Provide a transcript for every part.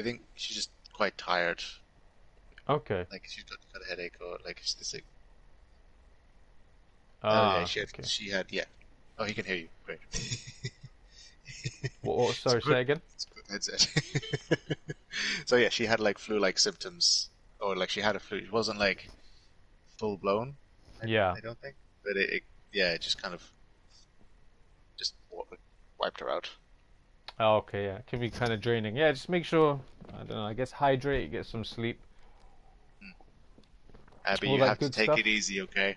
I think she's just quite tired. Okay. Like she's got a headache or like it's like oh yeah, Ah, okay. she had yeah. Oh, he can hear you. Great. It's a Sorry, good say again? it's a good headset. So yeah, she had like flu-like symptoms, or like she had a flu. It wasn't like full blown. Yeah. I don't think, but it yeah, it just kind of just wiped her out. Oh, okay, yeah. It can be kind of draining. Yeah, just make sure, I don't know, I guess hydrate, get some sleep, But all you that have to good take stuff. it easy, okay?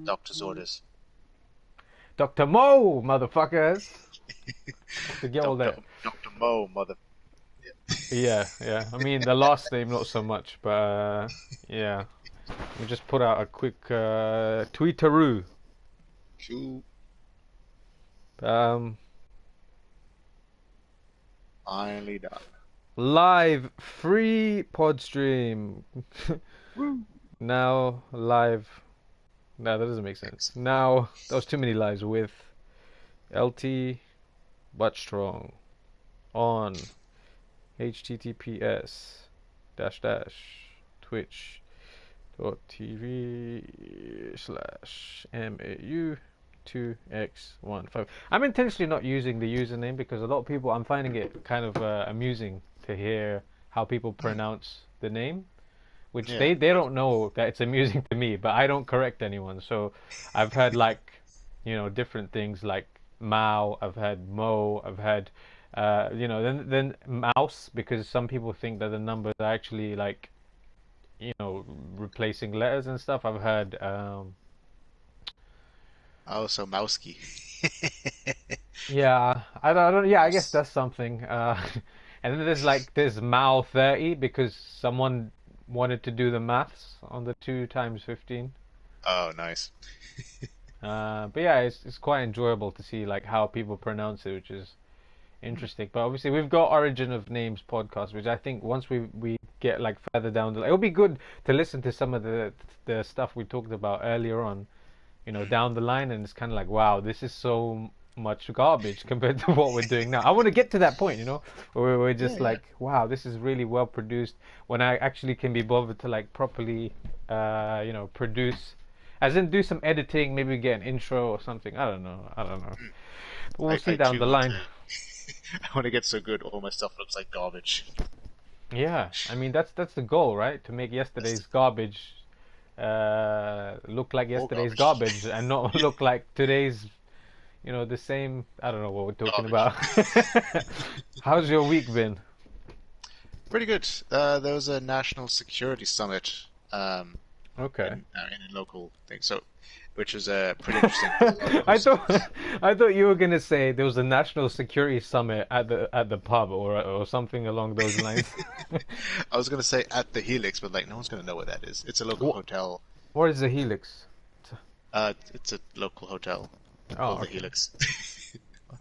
Doctor's orders. Dr. Mo, motherfuckers! To get all Doctor that. Doctor Mo, mother. Yeah, yeah. I mean, the last name, not so much, but yeah. We just put out a quick tweetaroo. True. Um, Finally done. Live free PodStream. Woo. Now live. No, that doesn't make sense. Excellent. Now, that was too many lives with LtButtstrong on https dash dash twitch.tv/MAU2X15. I'm intentionally not using the username because a lot of people, I'm finding it kind of amusing to hear how people pronounce the name, which Yeah. they don't know that it's amusing to me, but I don't correct anyone. So I've heard like, different things like Mao, I've had Mo, I've had, then mouse, because some people think that the numbers are actually like, replacing letters and stuff. I've heard, Oh, so Mowski. yeah, I don't, yeah, I guess Nice. that's something. And then there's Mao 30 because someone wanted to do the maths on the 2 times 15. Oh, nice. But yeah, it's quite enjoyable to see like how people pronounce it, which is interesting. But obviously, we've got Origin of Names podcast, which I think once we get like further down the, it'll be good to listen to some of the stuff we talked about earlier on, down the line, and it's kind of like, wow, this is so much garbage compared to what we're doing now. I want to get to that point, where we're Yeah, just yeah. like, wow, this is really well produced. When I actually can be bothered to like properly, produce, as in do some editing, maybe get an intro or something. I don't know. I don't know. But we'll see I down too the want to. line. I want to get so good. All my stuff looks like garbage. Yeah, I mean that's the goal, right? To make That's the yesterday's garbage look like more yesterday's garbage. garbage and not look like today's, the same. I don't know what we're talking Garbage. about. How's your week been? Pretty good. There was a national security summit Okay. in a local thing, so which was pretty interesting. A lot of cool I thought stuff. I thought you were gonna say there was a national security summit at the pub or something along those lines. I was gonna say at the Helix, but like no one's gonna know what that is. It's a local What hotel. what is a helix? It's a local hotel Oh, called the okay. Helix.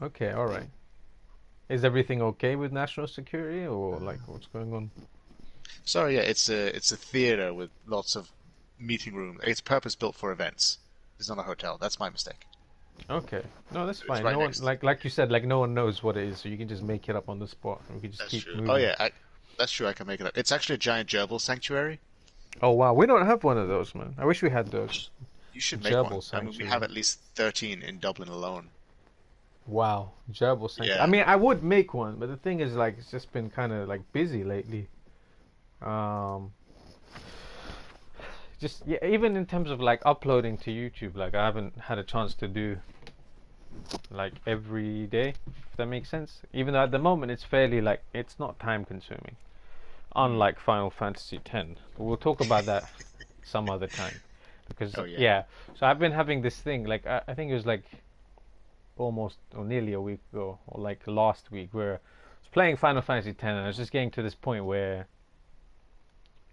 Okay, all right. Is everything okay with national security or like what's going on? Sorry, yeah, it's a theater with lots of meeting room. It's purpose built for events. It's not a hotel. That's my mistake. Okay. No, that's It's fine. right No one, next. like you said, like no one knows what it is, so you can just make it up on the spot and we can just That's keep true. Oh moving. yeah, that's true. I can make it up. It's actually a giant gerbil sanctuary. Oh wow, we don't have one of those, man. I wish we had those. You should make one. Gerbil I mean, we have sanctuary. at least 13 in Dublin alone. Wow, gerbil sanctuary. I Yeah. mean, I would make one, but the thing is, like, it's just been kind of like busy lately. Um, just yeah, even in terms of like uploading to YouTube, like I haven't had a chance to do like every day, if that makes sense. Even though at the moment it's fairly like it's not time consuming, Hmm. unlike Final Fantasy X. But we'll talk about that some other time. Because Oh yeah. yeah, so I've been having this thing like I think it was like almost or nearly a week ago or like last week where I was playing Final Fantasy X and I was just getting to this point where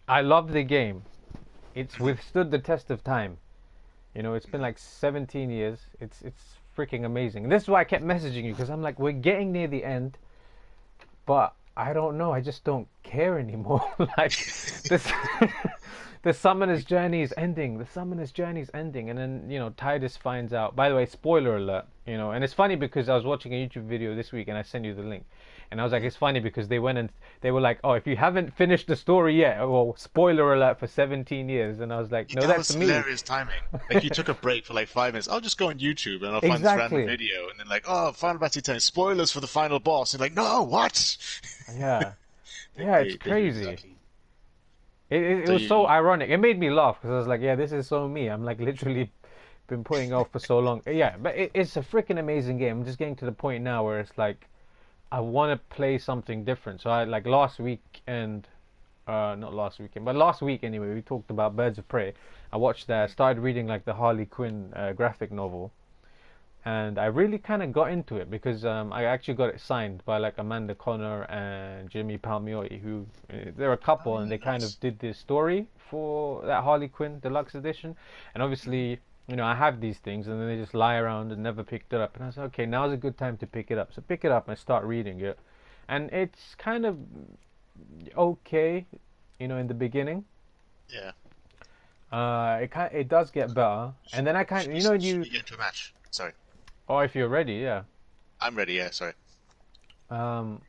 I love the game. It's Mhm. withstood the test of time. It's been like 17 years. It's freaking amazing. And this is why I kept messaging you because I'm like, we're getting near the end, but I don't know. I just don't care anymore. Like this, the summoner's journey is ending. The summoner's journey is ending, and then Titus finds out. By the way, spoiler alert. And it's funny because I was watching a YouTube video this week, and I sent you the link, And I was like, it's funny because they went and they were like, oh, if you haven't finished the story yet, well, spoiler alert for 17 years. And I was like, Yeah, no, that that's was me. hilarious timing. Like you took a break for like 5 minutes. I'll just go on YouTube and I'll find this random Exactly. video, and then like, oh, Final Fantasy X spoilers for the final boss. And like, no, what? Yeah. They, Yeah, it's they knew crazy. exactly. It So was you, so you ironic. It made me laugh because I was like, yeah, this is so me. I'm like literally been putting off for so long. Yeah, but it's a freaking amazing game. I'm just getting to the point now where it's like I want to play something different. So I like last weekend, not last weekend, but last week anyway. We talked about Birds of Prey. I watched that. Started reading like the Harley Quinn graphic novel, and I really kind of got into it because I actually got it signed by like Amanda Connor and Jimmy Palmiotti, who they're a couple, and they kind nice. of did this story for that Harley Quinn deluxe edition. And obviously, I have these things, and then they just lie around and never picked it up. And I was like, okay, now's a good time to pick it up. So pick it up and start reading it, and it's kind of okay, in the beginning. Yeah. It does get better, and then I kind of, Should you. we get into a match? Sorry. Oh, if you're ready, yeah. I'm ready, yeah, sorry. Um,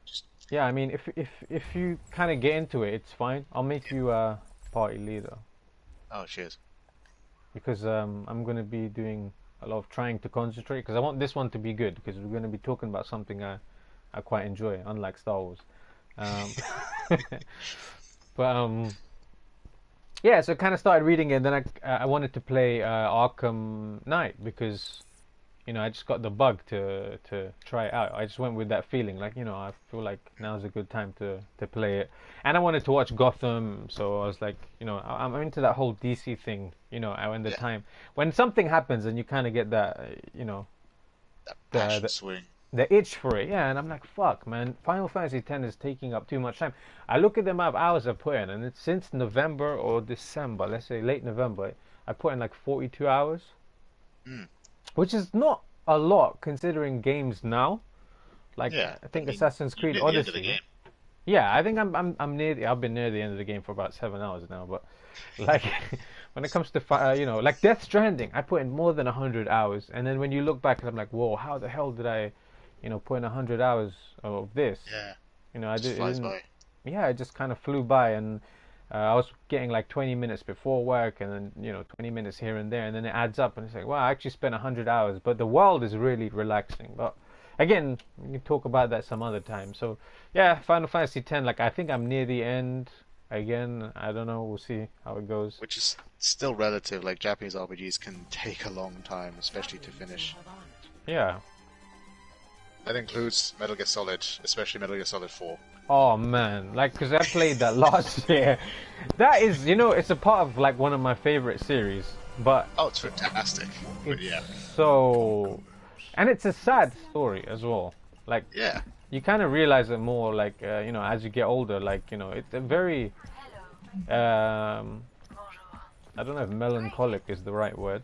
Just yeah, I mean, if you kind of get into it, it's fine. I'll make you party leader oh cheers. because I'm gonna be doing a lot of trying to concentrate because I want this one to be good because we're gonna be talking about something I quite enjoy, unlike Star Wars. Um, but yeah, so I kind of started reading it, and then I wanted to play Arkham Knight because I just got the bug to try it out. I just went with that feeling, like I feel like now's a good time to play it, and I wanted to watch Gotham, so I was like, I'm into that whole DC thing, when the Yeah. time when something happens and you kind of get that, That the, passion the swing. the itch for it, yeah, and I'm like, fuck, man, Final Fantasy X is taking up too much time. I look at the amount of hours I put in, and it's since November or December, let's say late November, I put in like 42 hours, Mm. which is not a lot considering games now. Like Yeah. I I think mean, Assassin's you're Creed near the end of the Odyssey. game. Yeah, I think I'm near. I've been near the end of the game for about 7 hours now. But like when it comes to like Death Stranding, I put in more than 100 hours, and then when you look back, I'm like, whoa, how the hell did I, put in 100 hours of this? Yeah. I Just did, it flies didn't. by. Yeah, it just kind of flew by, and I was getting like 20 minutes before work, and then 20 minutes here and there, and then it adds up, and it's like, wow, I actually spent 100 hours. But the world is really relaxing. But again, we can talk about that some other time. So yeah, Final Fantasy X. Like I think I'm near the end. Again, I don't know. We'll see how it goes. Which is still relative. Like Japanese RPGs can take a long time, especially to finish. Yeah. That includes Metal Gear Solid, especially Metal Gear Solid 4. Oh man, like because I played that last year. That is, it's a part of like one of my favorite series, but Oh, it's fantastic. But it's yeah. so, and it's a sad story as well. Like Yeah. you kind of realize it more, like as you get older. Like it's a very, I don't know if melancholic is the right word,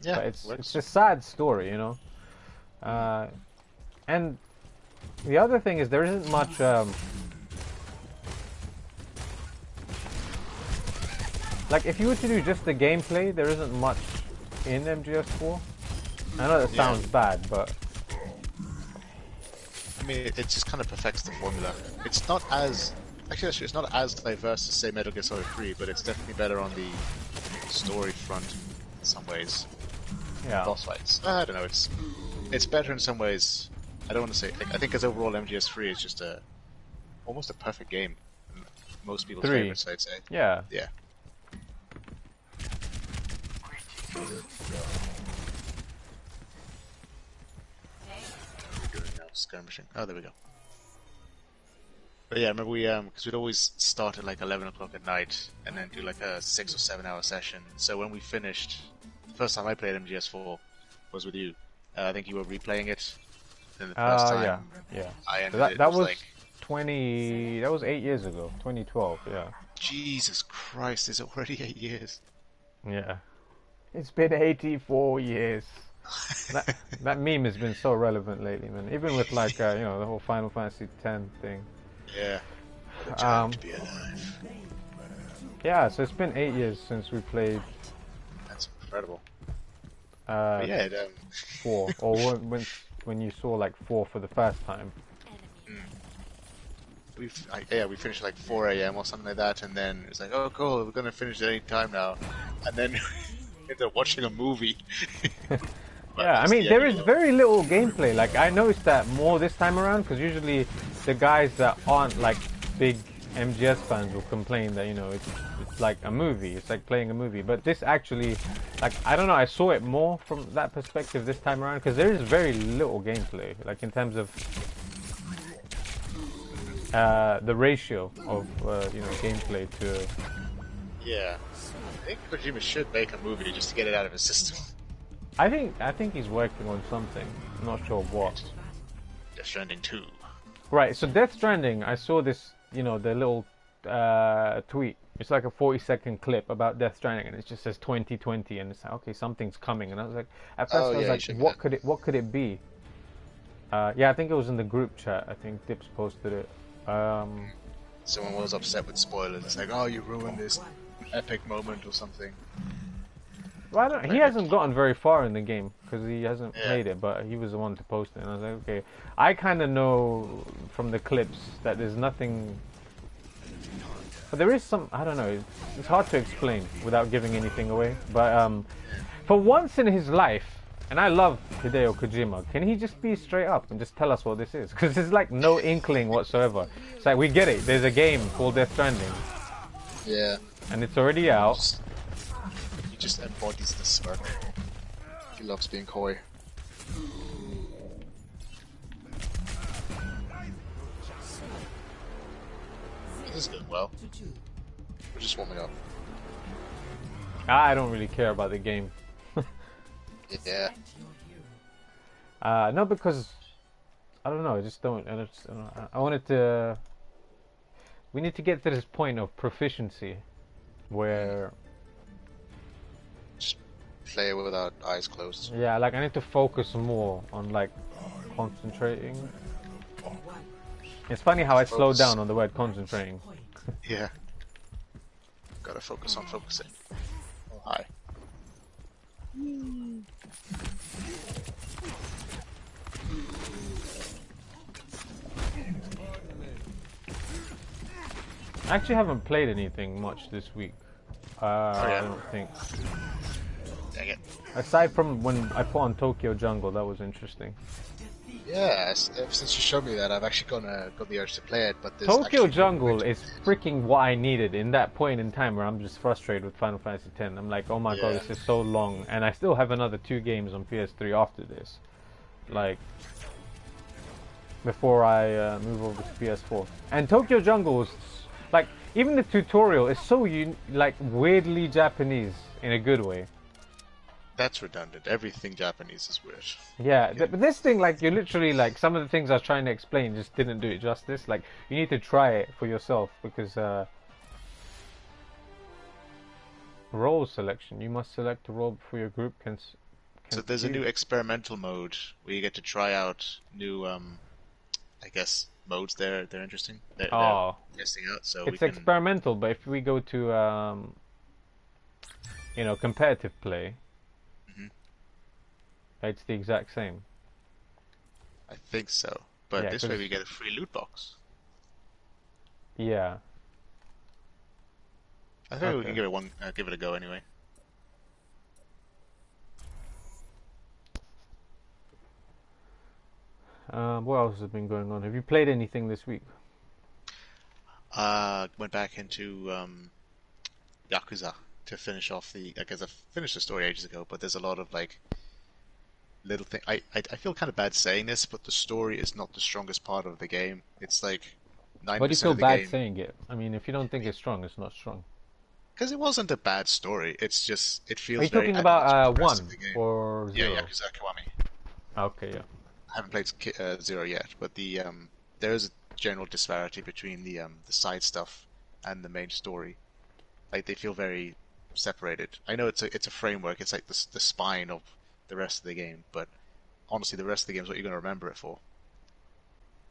Yeah. but it's Works. a sad story. Uh, and the other thing is there isn't much. Like if you were to do just the gameplay, there isn't much in MGS4. I know that Yeah. sounds bad, but I mean, it just kind of perfects the formula. It's not as actually, it's not as diverse as say Metal Gear Solid 3, but it's definitely better on the story front in some ways. yeah, Boss fights. I don't know. It's better in some ways. I don't want to say. I think as overall MGS3 is just almost a perfect game. Most people's 3. favorites, I'd say. Yeah. Yeah. What are we doing now? Skirmishing. Oh, there we go. But yeah, remember because we'd always start at like 11 o'clock at night and then do like a 6 or 7 hour session. So when we finished, the first time I played MGS4 was with you. I think you were replaying it. Then the first time yeah. I So ended that it, that was was like, 20. That was 8 years ago. 2012. Yeah. Jesus Christ, it's already 8 years. Yeah. It's been 84 years. That meme has been so relevant lately, man. Even with like the whole Final Fantasy X thing. Yeah. What a time Um, to be alive. yeah. So it's been 8 years since we played That's incredible. uh, But yeah, 4, or when you saw like 4 for the first time. we finished like 4 a.m. or something like that, and then it's like, oh cool, we're gonna finish at any time now, and then ended up watching a movie. Yeah, I mean, there is very little gameplay. Like, I noticed that more this time around, because usually the guys that aren't, like, big MGS fans will complain that, it's like a movie. It's like playing a movie. But this actually, like, I don't know, I saw it more from that perspective this time around, because there is very little gameplay, like, in terms of the ratio of, gameplay to... Yeah. I think Kojima should make a movie just to get it out of his system. I think he's working on something. I'm not sure what. Death Stranding 2. Right, so Death Stranding, I saw this, the little tweet. It's like a 40-second clip about Death Stranding, and it just says 2020, and it's like, okay, something's coming. And I was like, at first I was like, what could it be? Yeah, I think it was in the group chat. I think Dips posted it. Someone was upset with spoilers. It's like, oh, you ruined this epic moment or something. Well, he hasn't gotten very far in the game because he hasn't played it, but he was the one to post it, and I was like, okay. I kind of know from the clips that there's nothing, but there is some. I don't know. It's hard to explain without giving anything away. But for once in his life, and I love Hideo Kojima, can he just be straight up and just tell us what this is? Because there's like no inkling whatsoever. It's like, we get it. There's a game called Death Stranding. Yeah. And it's already out. He just embodies the smirk. He loves being coy. This is going well. We're just warming up. I don't really care about the game. Yeah. No, because I don't know. I just don't. I wanted to. We need to get to this point of proficiency, where just play it with our eyes closed. Yeah, like I need to focus more on like concentrating. It's funny how I slow down on the word concentrating. Yeah. Gotta focus on focusing. Oh, hi. I actually haven't played anything much this week. I don't think. Dang it. Aside from when I put on Tokyo Jungle, that was interesting. Yeah, ever since you showed me that, I've actually got the urge to play it. But Tokyo Jungle is freaking what I needed in that point in time where I'm just frustrated with Final Fantasy X. I'm like, oh my god, this is so long, and I still have another 2 games on PS3 after this, like before I move over to PS4. And Tokyo Jungle is like, even the tutorial is so like weirdly Japanese in a good way. That's redundant. Everything Japanese is weird. Yeah, but this thing, like, you literally, like, some of the things I was trying to explain just didn't do it justice. Like, you need to try it for yourself, because, role selection. You must select a role before your group can so there's a new experimental mode where you get to try out new, I guess, modes they're interesting. They're testing out, so it's experimental, but if we go to, competitive play, it's the exact same. I think so. But this way we get a free loot box. Yeah. I think we can give it a go anyway. What else has been going on? Have you played anything this week? Went back into Yakuza to finish off I guess I finished the story ages ago, but there's a lot of like little thing. I feel kind of bad saying this, but the story is not the strongest part of the game. It's like 9% Why do you feel of the bad game. saying it? I mean, if you don't think it's strong, it's not strong. Because it wasn't a bad story. It's just it feels. Are you very talking about 1 or 0? Yeah, Yakuza Kiwami. Okay, yeah. I haven't played 0 yet, but there is a general disparity between the side stuff and the main story. Like they feel very separated. I know it's a framework. It's like the spine of the rest of the game, but honestly, the rest of the game is what you're going to remember it for.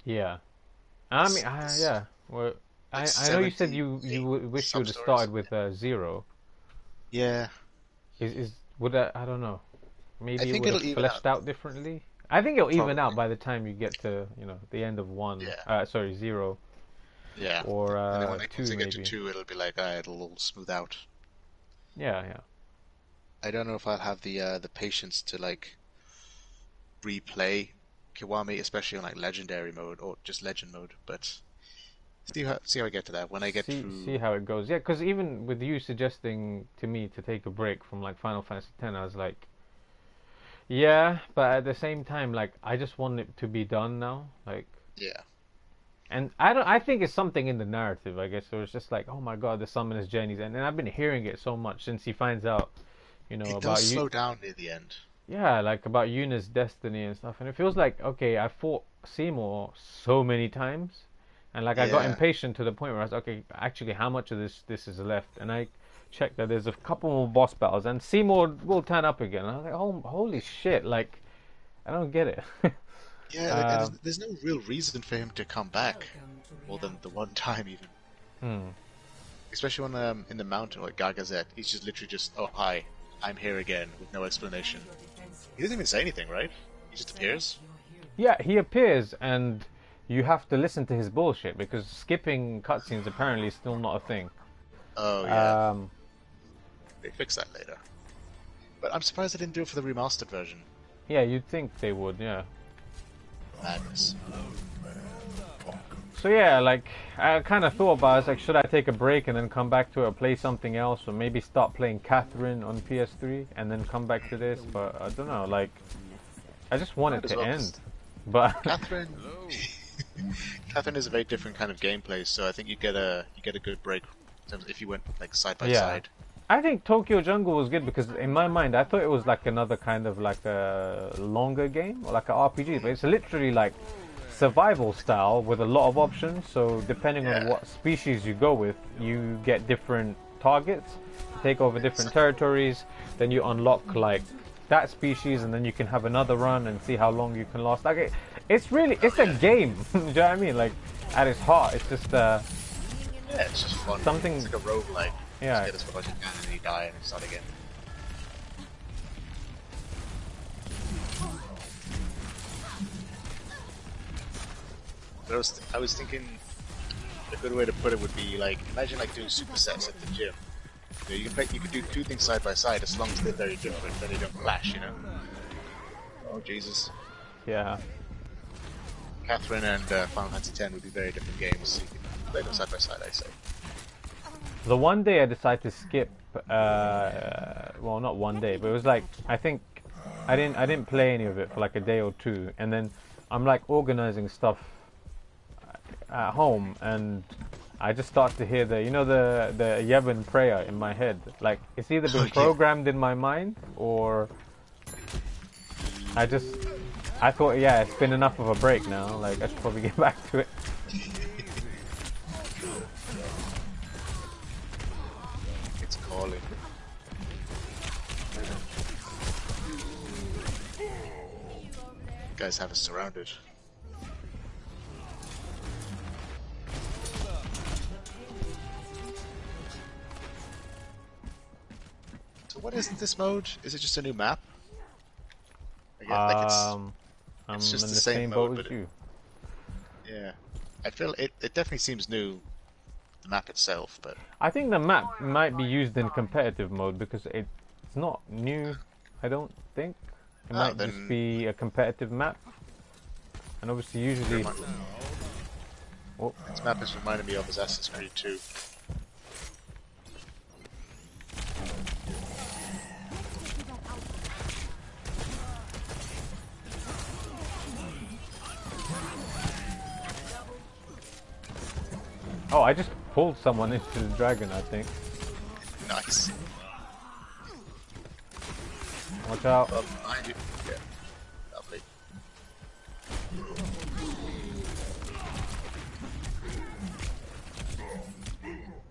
Yeah, I mean, yeah. Well, I know you said you wish you would have started with 0. Yeah. Would that? I don't know. Maybe it would have fleshed out differently. I think it'll even out by the time you get to the end of 1. Yeah. Sorry, 0. Yeah. or And then once 2 I get to maybe. 2, it'll be like, it'll all smooth out. Yeah, yeah. I don't know if I'll have the patience to like replay Kiwami, especially on like legendary mode or just legend mode. But see how I get to that when I get See through. how it goes. Yeah, because even with you suggesting to me to take a break from like Final Fantasy X, I was like, yeah, but at the same time, like I just want it to be done now. Like, Yeah, and I don't. I think it's something in the narrative, I guess. So it's just like, oh my god, the summoner's journeys, and I've been hearing it so much since he finds out, it does about you. slow down near the end. Yeah, like about Yuna's destiny and stuff, and it feels like okay, I fought Seymour so many times, and like I got Yeah, impatient to the point where I was okay, actually, how much of this is left? And I checked that there's a couple more boss battles, and Seymour will turn up again. And I was like, oh, holy shit! Like I don't get it. yeah. Like um, there's no real reason for him to come back more than the one time even. hmm. Especially when in the mountain like Gagazet, he's just literally just, oh hi, I'm here again with no explanation. He doesn't even say anything, right? He just appears. Yeah, he appears, and you have to listen to his bullshit because skipping cutscenes apparently is still not a thing. Oh yeah, Um, they fix that later. But I'm surprised they didn't do it for the remastered version. yeah, you'd think they would, yeah. Madness. So yeah, like I kind of thought about it, I was like, should I take a break and then come back to it or play something else, or maybe start playing Catherine on PS3 and then come back to this? But I don't know, like I just want Might it as to well, end. But Catherine. Catherine is a very different kind of gameplay, so I think you get a good break in terms of if you went like side by yeah, side. I think Tokyo Jungle was good because in my mind I thought it was like another kind of like a longer game or like an RPG, but it's literally like survival style with a lot of options. So depending on Yeah. what species you go with, you get different targets, take over different territories, then you unlock like that species, and then you can have another run and see how long you can last. Like it's a Yeah. game. Do you know what I mean? Like at its heart, it's just Yeah, it's just fun. something. It's like a roguelike. Just Yeah, get as far as you can and then you die and start again. But I was thinking a good way to put it would be like imagine like doing supersets at the gym. You can do two things side by side as long as they're very different, then they don't clash. Oh Jesus. yeah. Catherine and Final Fantasy X would be very different games. So you can play them side by side, I say. The one day I decided to skip. Well, not one day, but it was like I think I didn't play any of it for like a day or two, and then I'm like organizing stuff at home, and I just start to hear the Yevon prayer in my head. Like it's either been programmed in my mind or I thought, yeah, it's been enough of a break now. Like I should probably get back to it. It's calling. You guys have us surrounded. So what is this mode? Is it just a new map? I guess, I'm it's just in the the same same mode, boat as but you. yeah. I feel it definitely seems new, the map itself, but I think the map might be used in competitive mode because it's not new. I don't think it might just then be a competitive map. And obviously, usually, oh, this map is reminding me of Assassin's Creed 2. oh, I just pulled someone into the dragon. I think. Nice. Watch out! Oh, behind you. Yeah. Lovely.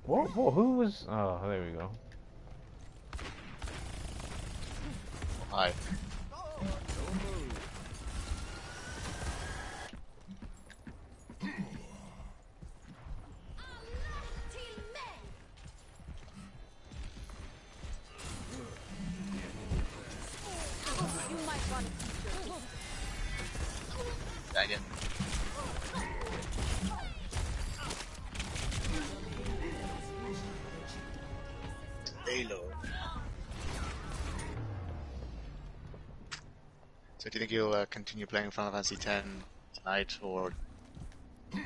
What? Who was? Oh, there we go. Hi. Dang it. Halo. So do you think you'll continue playing Final Fantasy X tonight, or?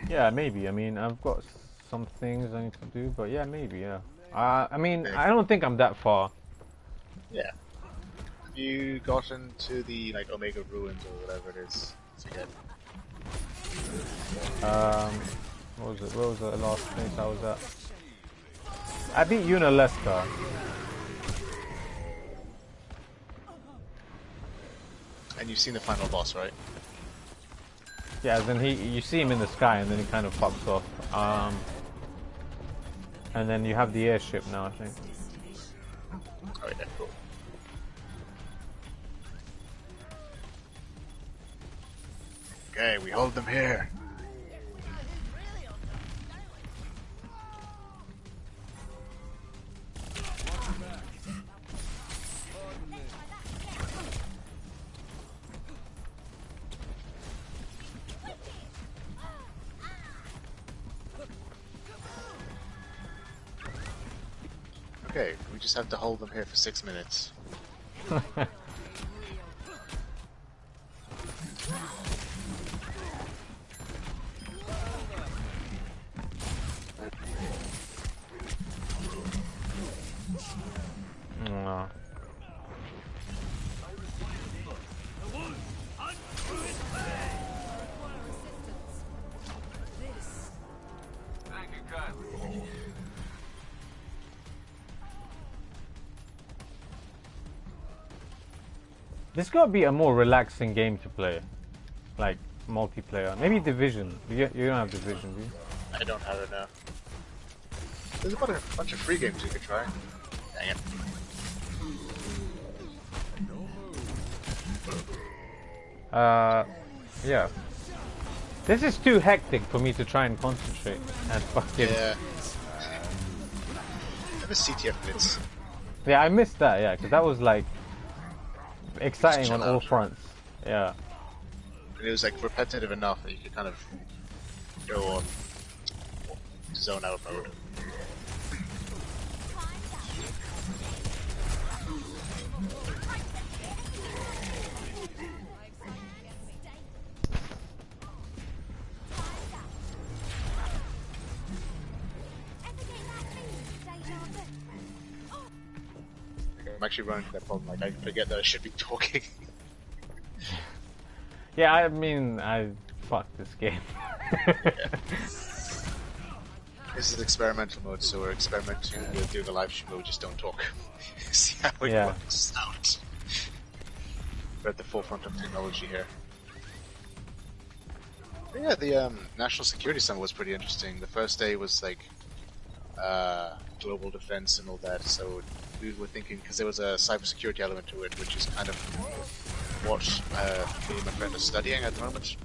Yeah, maybe. I mean, I've got some things I need to do, but yeah, maybe. Yeah. I mean, Okay. I don't think I'm that far. Yeah. Have you gotten to the like Omega Ruins or whatever it is? Again. What was it? Where was the last place I was at? I beat Una Lester. And you've seen the final boss, right? Yeah, then you see him in the sky, and then he kind of fucks off. And then you have the airship now, I think. Oh yeah, cool. Okay, we hold them here. Okay, we just have to hold them here for 6 minutes. No. This gotta be a more relaxing game to play, like multiplayer. Maybe Division. You don't have Division, do you? I don't have it now. There's a bunch of free games you could try. Dang it. Yeah. This is too hectic for me to try and concentrate and fucking. Yeah. I miss CTF bits. Yeah, I missed that. Yeah, because that was like exciting on all out. fronts. Yeah. And it was like repetitive enough that you could kind of go on zone out mode. I'm actually running into that problem, like I forget that I should be talking. Yeah, I mean, fuck this game. Yeah. This is experimental mode, so we're experimenting with doing a live stream where we just don't talk. See how it works out. We're at the forefront of technology here. But yeah, the National Security Summit was pretty interesting. The first day was like global defense and all that, so we were thinking, because there was a cybersecurity element to it, which is kind of what me and my friend are studying at the moment.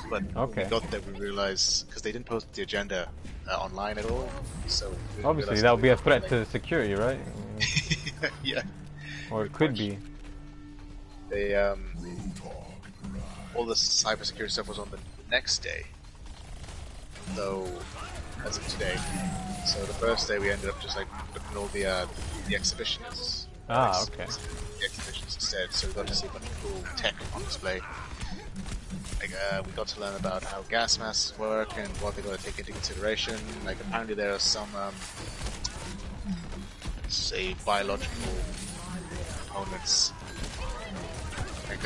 But Okay. we got there, we realized, because they didn't post the agenda online at all, so we Obviously, realized that would be a threat to security, right? yeah. Or it could be. They all the cybersecurity stuff was on the next day. So as of today. So the first day we ended up just like looking at all the exhibitions. Okay. The exhibitions instead, so we got to see a bunch of cool tech on display. Like we got to learn about how gas masks work and what they got to take into consideration. Like apparently there are some say biological components, like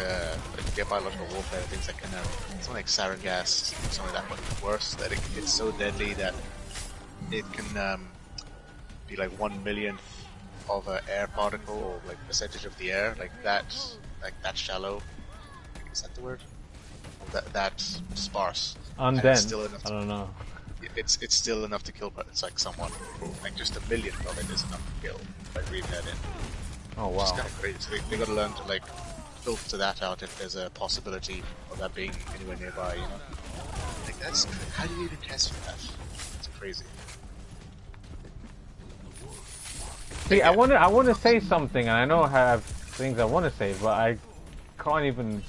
biological warfare, things that can something like sarin gas, something like that, but worse, that it's so deadly that it can be like 1/1,000,000th of an air particle, or like percentage of the air, like that shallow. Is that the word? That sparse. Undense. Still enough I don't know. It's still enough to kill. It's like someone. Like just 1,000,000th of it is enough to kill. By reading that in. Oh Which is wow. kind of crazy. So they got to learn to like filter that out if there's a possibility of that being anywhere nearby. You know, like that's how do you even test for that? It's crazy. See, Yeah. I want to say something, and I know I have things I want to say, but I can't even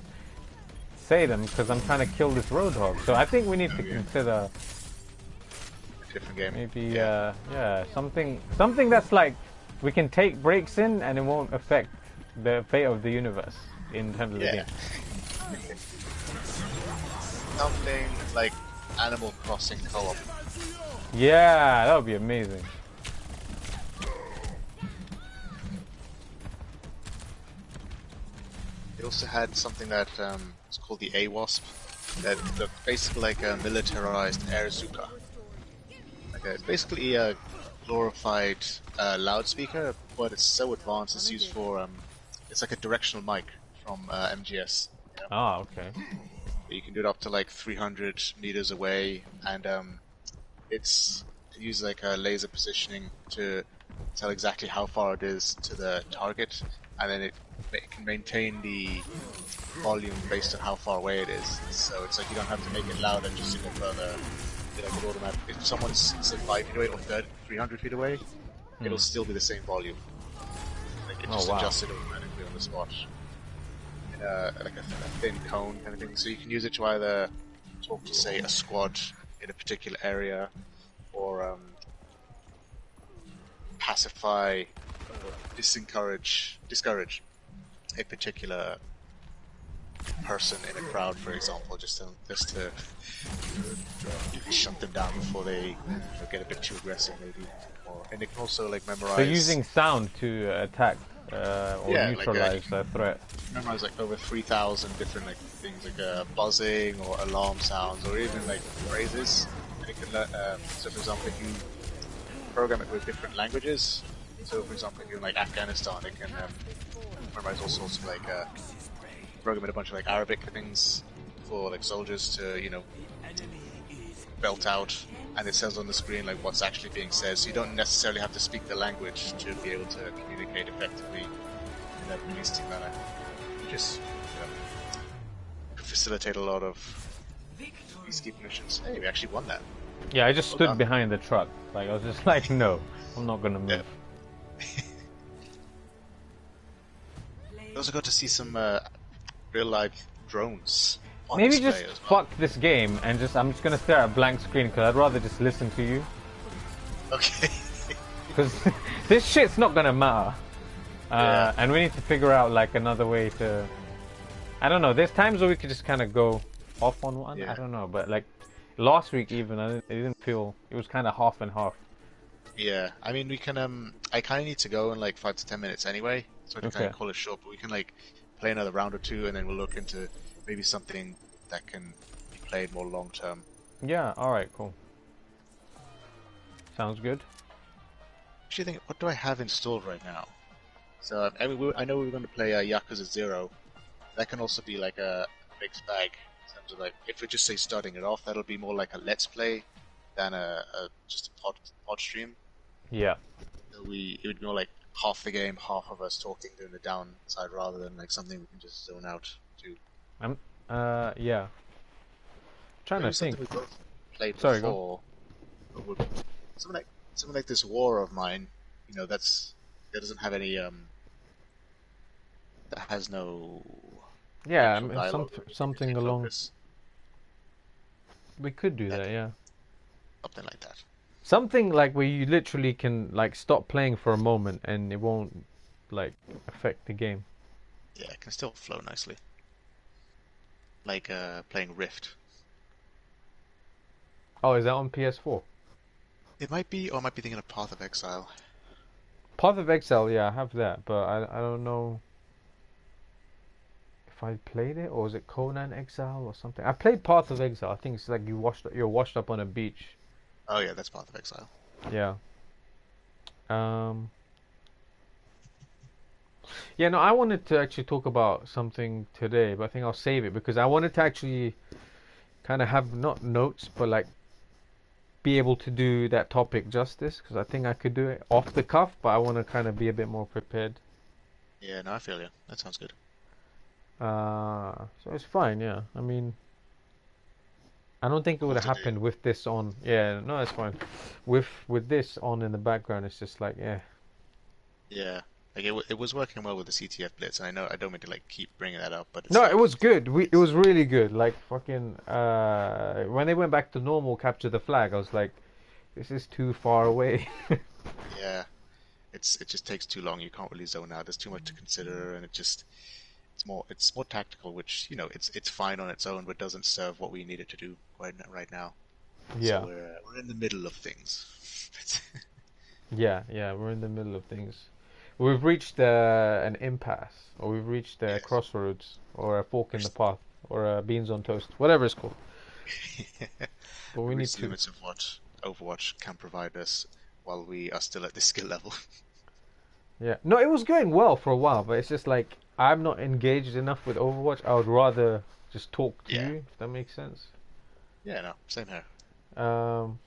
say them because I'm trying to kill this roadhog. So I think we need to consider Different game. maybe Yeah. something that's like we can take breaks in, and it won't affect the fate of the universe in terms of the Yeah. game. Something like Animal Crossing co-op. Yeah, that would be amazing. They also had something that it's called the AWASP, that looked basically like a militarized airzuka. It's basically a glorified loudspeaker, but it's so advanced. It's used for it's like a directional mic from MGS. You know? Ah, okay. You can do it up to like 300 meters away, and it uses like a laser positioning to tell exactly how far it is to the target, and then it can maintain the volume based on how far away it is. So it's like you don't have to make it louder just to go further. Like automatic. If someone's say 5 feet away or 300 feet away, it'll still be the same volume. Like it just adjusts it automatically on the spot. In like a thin cone kind of thing. So you can use it to either talk to say a squad in a particular area, or pacify or discourage a particular person in a crowd, for example, just to shut them down before they get a bit too aggressive, maybe. And it can also like memorize. So using sound to attack or neutralize a threat. Memorize like over 3,000 different like things, like buzzing or alarm sounds, or even like phrases. And it can so for example, if you program it with different languages, so for example, if you're in like Afghanistan, it can memorize all sorts of like program a bunch of like Arabic things for like soldiers to belt out, and it says on the screen like what's actually being said, so you don't necessarily have to speak the language to be able to communicate effectively in that police manner. You just facilitate a lot of peacekeeping missions. Hey, we actually won that. Yeah, I just stood behind the truck. Like I was just like, no, I'm not gonna move. Yeah. We also got to see some real life drones. Maybe just fuck this game and I'm just gonna stare at a blank screen because I'd rather just listen to you. Okay. Because this shit's not gonna matter. And we need to figure out like another way to. I don't know. There's times where we could just kind of go off on one. Yeah. I don't know, but like last week even, it didn't feel. It was kind of half and half. Yeah, I mean we can. I kind of need to go in like 5 to 10 minutes anyway, so I can kind of call it short. But we can like play another round or two, and then we'll look into maybe something that can be played more long term. Yeah. All right. Cool. Sounds good. Actually, think what do I have installed right now? So I mean, I know we were going to play Yakuza 0. That can also be like a mixed bag in terms of like if we just say starting it off, that'll be more like a let's play than just a pod stream. Yeah. So it would be more like half the game, half of us talking during the downside, rather than like something we can just zone out to. Yeah. Trying Maybe to think. We both played Sorry, before. Something like this war of mine. That doesn't have any that has no. Yeah, something along. Focus. We could do that, yeah. Something like that. Something like where you literally can like stop playing for a moment and it won't like affect the game. Yeah, it can still flow nicely. Like playing Rift. Oh, is that on PS4? It might be, or I might be thinking of Path of Exile. Path of Exile, yeah, I have that, but I don't know if I played it, or is it Conan Exile or something? I played Path of Exile. I think it's like you're washed up on a beach. Oh yeah, that's Path of Exile. Yeah. Yeah, no, I wanted to actually talk about something today, but I think I'll save it because I wanted to actually kind of have not notes, but like be able to do that topic justice because I think I could do it off the cuff, but I want to kind of be a bit more prepared. Yeah, no, I feel you. That sounds good. So it's fine, yeah. I mean, I don't think it would have happened with this on. Yeah, no, it's fine. With this on in the background, it's just like, yeah. Yeah, like it was working well with the CTF Blitz, and I don't mean to like keep bringing that up, but no, it was good. It was really good. Like fucking when they went back to normal capture the flag, I was like, this is too far away. Yeah, it just takes too long. You can't really zone out. There's too much to consider, and it's more tactical, which it's fine on its own, but doesn't serve what we need it to do right now. So Yeah, we're in the middle of things. yeah, we're in the middle of things. We've reached an impasse, or we've reached a Yes. crossroads, or a fork in the There's- path, or a beans on toast, whatever it's called. But we we need reached the to. limits of what Overwatch can provide us while we are still at this skill level. Yeah, no, it was going well for a while, but it's just like I'm not engaged enough with Overwatch. I would rather just talk to Yeah. you, if that makes sense. Yeah, no, same here. Um,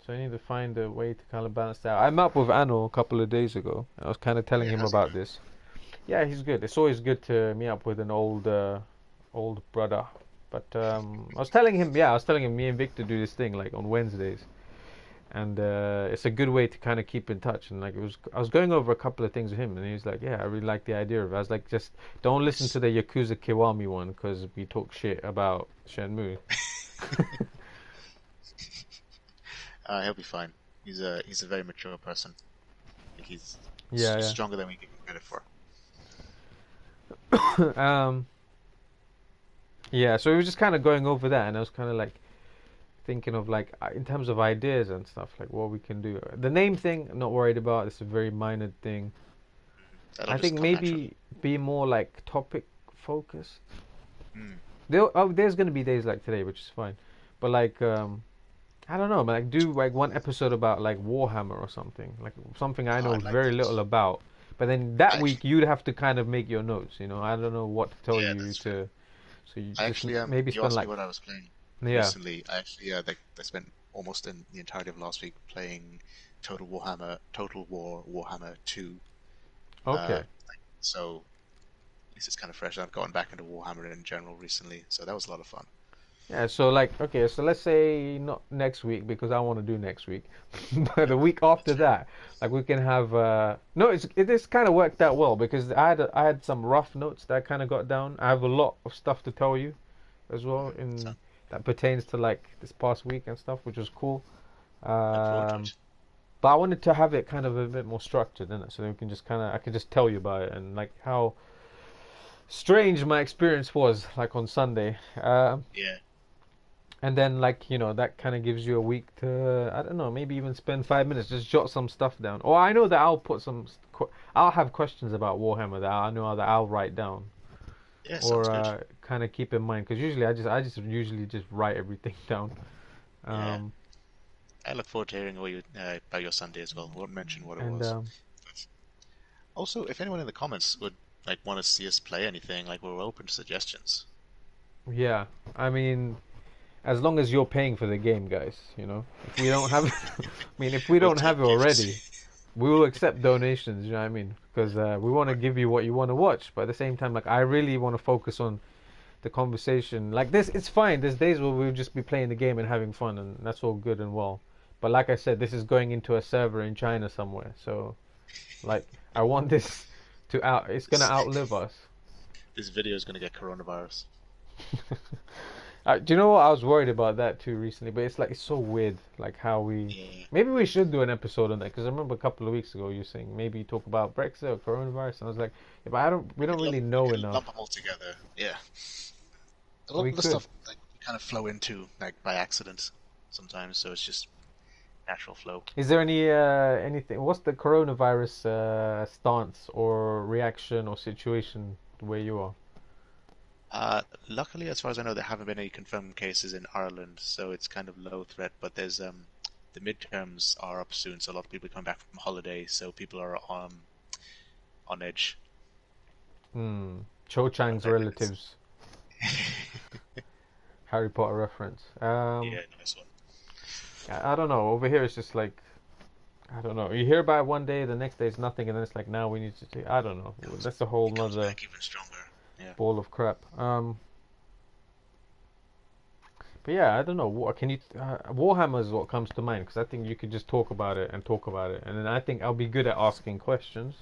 so I need to find a way to kind of balance that. I met up with Anno a couple of days ago, and I was kind of Oh telling yeah, him how's it about going? this. Yeah, he's good. It's always good to meet up with an old brother. But I was telling him me and Victor do this thing like on Wednesdays, and it's a good way to kind of keep in touch. And like I was going over a couple of things with him, and he was like, "Yeah, I really like the idea of it." I was like, "Just don't listen Nice. to the Yakuza Kiwami one because we talk shit about Shenmue." He'll be fine. He's a very mature person. Like he's Yeah, stronger than we give him credit for. yeah. Yeah. So we were just kind of going over that, and I was kind of like thinking of like in terms of ideas and stuff, like what we can do. The name thing, I'm not worried about. It's a very minor thing. That'll I just think come naturally. maybe be more like topic focused. Mm. There's gonna be days like today, which is fine. But like, I don't know, like do like one episode about like Warhammer or something, like something I Oh, know I'd like very that. little about. But then that I week actually, you'd have to kind of make your notes. I don't know what to tell yeah, you that's true. to, so you I just actually, maybe you spend asked me like, what I was playing yeah, recently. I actually, I spent almost in the entirety of last week playing Total War Warhammer 2. Uh, okay. so at least it's kind of fresh. I've gotten back into Warhammer in general recently, so that was a lot of fun. Yeah, so like, okay, so let's say not next week because I want to do next week, but Yep, the week after that's fair. that, like we can have. No, it is kind of worked out well because I had some rough notes that I kind of got down. I have a lot of stuff to tell you as well So in that pertains to like this past week and stuff, which was cool. look forward to Um, it. but I wanted to have it kind of a bit more structured in it, so that we can just kind of I can just tell you about it and like how strange my experience was like on Sunday. Yeah, And then, like, that kind of gives you a week to, I don't know, maybe even spend 5 minutes, just jot some stuff down. Or I know that I'll have questions about Warhammer that I know that I'll write down. yeah, sounds Or good. kind of keep in mind, because usually I just usually just write everything down. Yeah, Um, I look forward to hearing about your Sunday as well. Won't mention what it and was. Also, if anyone in the comments would like want to see us play anything, like we're open to suggestions. yeah, I mean, as long as you're paying for the game, guys, if we don't have, I mean, if we We'll don't take have it already, gifts. we will accept donations. You know what I mean? Because we want to give you what you want to watch, but at the same time, like I really want to focus on the conversation. Like this, it's fine. There's days where we'll just be playing the game and having fun, and that's all good and well. But like I said, this is going into a server in China somewhere, so like I want this to out. It's gonna This, outlive us. this video is going to get coronavirus. Do you know what? I was worried about that too recently, but it's like it's so weird, like how we. Yeah, Maybe we should do an episode on that because I remember a couple of weeks ago you saying maybe talk about Brexit or coronavirus, and I was like, yeah, but I don't. We don't really we know could enough. lump them all together. Yeah, a lot We of the could. stuff like we kind of flow into like by accident sometimes, so it's just natural flow. Is there anything? What's the coronavirus stance or reaction or situation where you are? Luckily, as far as I know, there haven't been any confirmed cases in Ireland, so it's kind of low threat. But there's the midterms are up soon, so a lot of people come back from holiday, so people are on edge. Cho But Chang's I think it's relatives, Harry Potter reference. yeah, nice one. I don't know. Over here, it's just like I don't know. You hear about it one day, the next day it's nothing, and then it's like now we need to. I don't know. That's a whole It comes nother back even stronger. Yeah. ball of crap. But yeah, I don't know. Can you? Warhammer is what comes to mind because I think you could just talk about it and talk about it, and then I think I'll be good at asking questions.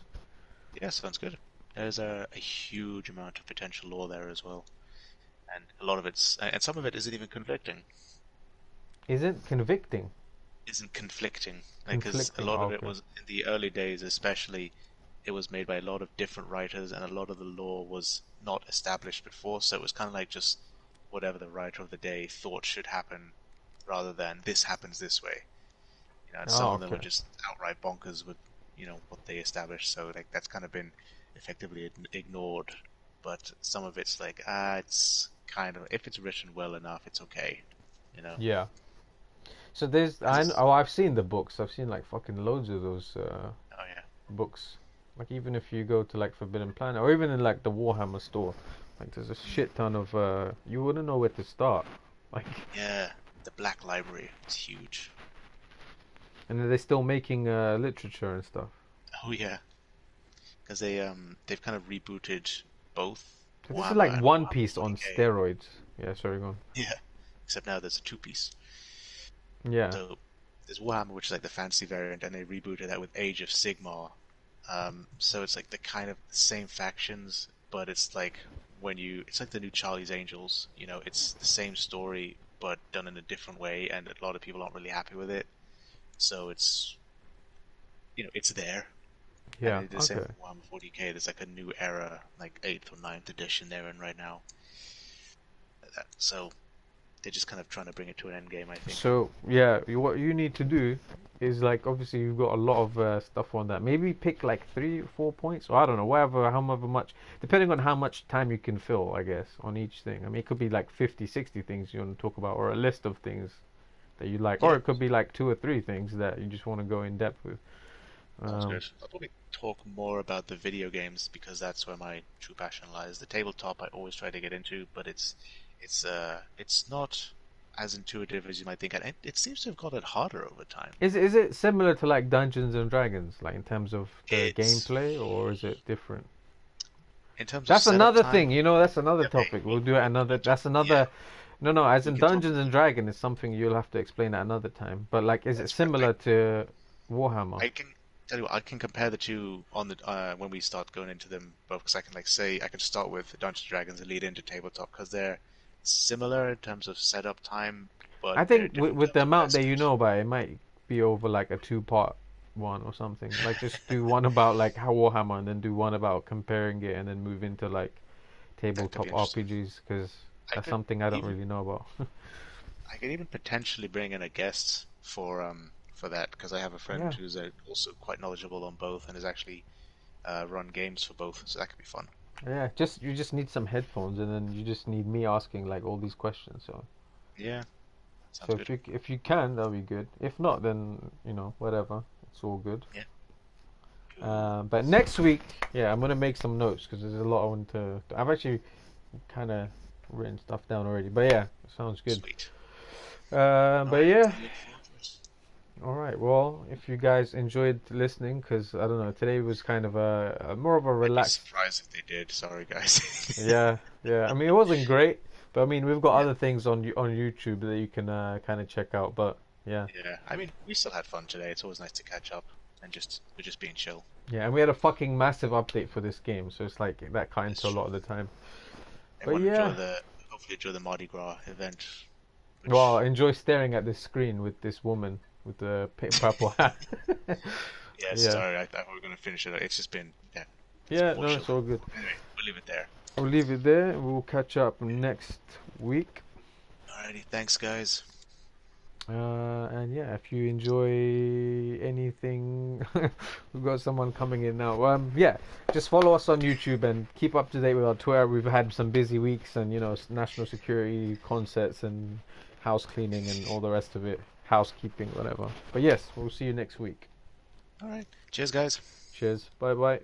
Yeah, sounds good. There's a huge amount of potential lore there as well, and a lot of it's and some of it isn't even convicting. Isn't convicting? isn't conflicting. Like, because a Conflicting. lot Oh, of it okay. was in the early days, especially, it was made by a lot of different writers, and a lot of the lore was not established before. So it was kind of like just whatever the writer of the day thought should happen, rather than this happens this way. And some Oh, of them were okay. just outright bonkers with what they established. So like that's kind of been effectively ignored. But some of it's like it's kind of, if it's written well enough, it's okay. You know, Yeah. So there's because it's I've seen the books. I've seen like fucking loads of those oh yeah, books. Like even if you go to like Forbidden Planet or even in like the Warhammer store, like there's a shit ton of you wouldn't know where to start. Like yeah. The Black Library is huge. and then they're still making literature and stuff. Oh yeah, because they've kind of rebooted both So this is like Warhammer and One Warhammer Piece on 40k. steroids. Yeah, sorry, go on. Yeah, except now there's a two-piece. Yeah. So there's Warhammer, which is like the fantasy variant, and they rebooted that with Age of Sigmar. So it's like the kind of same factions, but it's like it's like the new Charlie's Angels. It's the same story, but done in a different way, and a lot of people aren't really happy with it. So it's there. And Yeah. the same Okay. with Warhammer 40k. There's like a new era, like 8th or ninth edition they're in right now. So they're just kind of trying to bring it to an end game, I think. So yeah, what you need to do is like obviously you've got a lot of stuff on that. Maybe pick like 3 or 4 points, or I don't know, whatever, however much, depending on how much time you can fill, I guess, on each thing. I mean, it could be like 50, 60 things you want to talk about, or a list of things that you like, or Yeah, it could be like 2 or 3 things that you just want to go in depth with. sounds Um, good. I'll probably talk more about the video games because that's where my true passion lies. The tabletop I always try to get into, but it's not as intuitive as you might think, and it seems to have gotten harder over time. is it similar to like Dungeons and Dragons, like in terms of the It's gameplay, or is it different? in terms of That's setup another time. thing, that's another Okay, topic. We'll we'll, do it we'll, another. we'll talk. That's Yeah, another. No, as we in can talk. Dungeons and Dragons is something you'll have to explain at another time. But like, is it That's fair. similar to Warhammer? I can tell you what, I can compare the two on the when we start going into them both, because I can like say I can start with Dungeons and Dragons and lead into tabletop because they're similar in terms of setup time, but I they're think different in with the terms of where they're amount that you set. know about it, it might be over like a 2-part one or something. Like just do one about like how Warhammer, and then do one about comparing it, and then move into like That could be tabletop interesting. RPGs because I that's could something I don't even really know about. I could even potentially bring in a guest for that because I have a friend Yeah. who's also quite knowledgeable on both and has actually run games for both, so that could be fun. Yeah, just you just need some headphones, and then you just need me asking like all these questions. Yeah, So sounds good. if you can, that'll be good. If not, then whatever, it's all good. Yeah, cool. But next week, yeah, I'm gonna make some notes because there's a lot I want to. I've actually kind of written stuff down already. But yeah, sounds good. Sweet. All But right, yeah, I look forward to it. all right. Well, if you guys enjoyed listening, because I don't know, today was kind of a more of a I'd be relaxed. surprised if they did. Sorry, guys. Yeah, yeah. I mean, it wasn't great, but I mean, we've got Yeah, other things on on YouTube that you can kind of check out. But yeah. yeah. I mean, we still had fun today. It's always nice to catch up and we're just being chill. Yeah, and we had a fucking massive update for this game, so it's like that cut That's into a true. lot of the time. But Everyone yeah, hopefully enjoy the Mardi Gras event, well, which I enjoy staring at this screen with this woman with the purple hat. yeah, Yeah, sorry, I thought we were gonna finish it. It's just been yeah, it's yeah, more no, chill. it's all good. Anyway, we'll leave it there. We'll leave it there. We'll catch up next week. Alrighty, thanks, guys. And yeah, if you enjoy anything, we've got someone coming in now. Yeah, just follow us on YouTube and keep up to date with our Twitter. We've had some busy weeks, and national security concerts and house cleaning and all the rest of it, housekeeping, whatever. But yes, we'll see you next week. All right, cheers, guys. Cheers. Bye bye.